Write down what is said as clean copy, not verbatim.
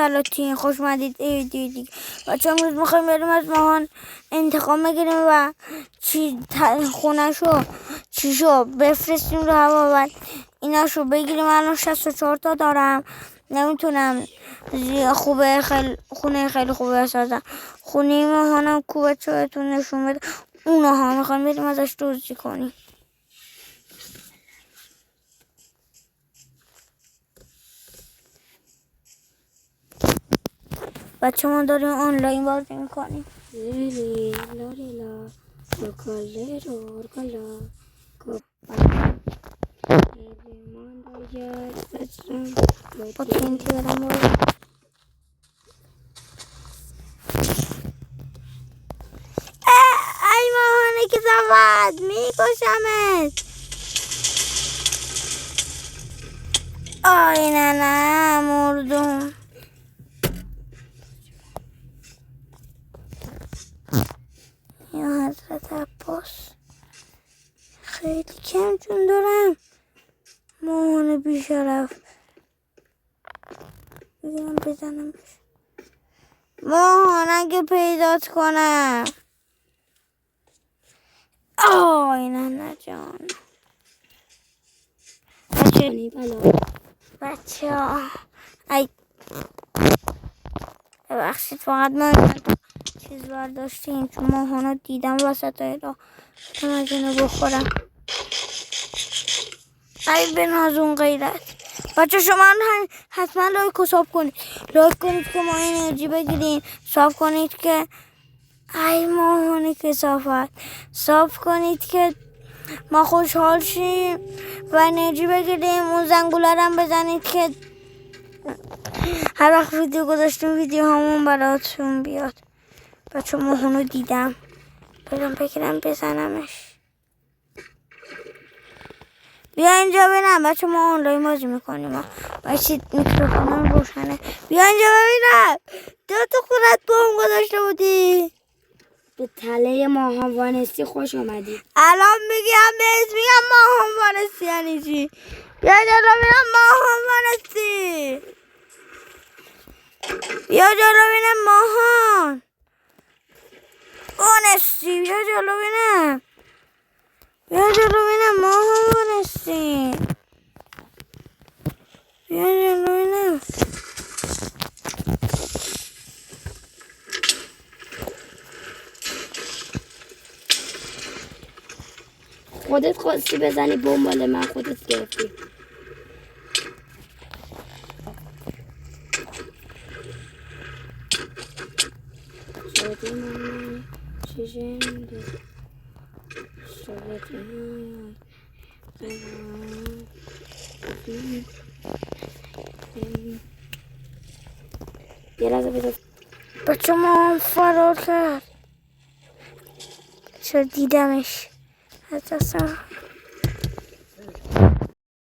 سلاطین، خوش اومدید. دیدی بچه امروز میخوایم بریم از ماهان انتقام بگیریم و خونهشو چیشو بفرستیم رو هوا و ایناشو بگیریم. الان 64 تا دارم، نمیتونم خوبه خونه خیلی خوبه بسازم. خونه ماهانم کوبه چهتون نشون بده. اونها میخوایم بریم ازش دزدی کنیم. بچه ما داریم آنلاین بازی میکنیم. لیلی لالیلا کوکالرو ارکالا با تینتی برم بازی. ای ماهانه که زود میکشمت. آی نه مردم. یا حضرت عباس خیلی کم جون دارم. ماهانه بیشرف بگیرم بزنمش. ماهانه اگه پیدات کنم. آی نه جان. بچه ها ای ببخشید فقط ما چیز برداشتیم چون ماهانه دیدم وسط های را از اینو بخورم. ای به نازون غیرت. بچه شما حتما لایک و ساب کنید. لایک کنید که ما انرژی بگیریم. ساب کنید که ای ماهانه کثافت. ساب کنید که ما خوشحال شیم و انرژی بگیریم. اون زنگوله هم بزنید که هر وقت ویدیو گذاشتیم ویدیو همون براتون بیاد. بچه ماهانو دیدم برم بگیرم بزنمش. بیا اینجا ببینم. بچه ما آنلاین بازی میکنیم. باشید میکروفونم روشنه. بیا اینجا ببینم. 2 تا خونت بوم گذاشته بودی. به تله ماهان وانستی خوش آمدید. الان میگم ماهان وانستی یعنی چی؟ بیا جلو ببینم ماهان وانستی. بیا جلو ببینم ماهان وانستی. بیا جلو ببینم. بیا جلو ببینم ماهان وانستی. بیا جلو ببینم. خودت خواستی بزنی بمبال من خودت گرفتی. یه لحظه بذار. بچه ما فرار کرد. چرا دیدمش از دستم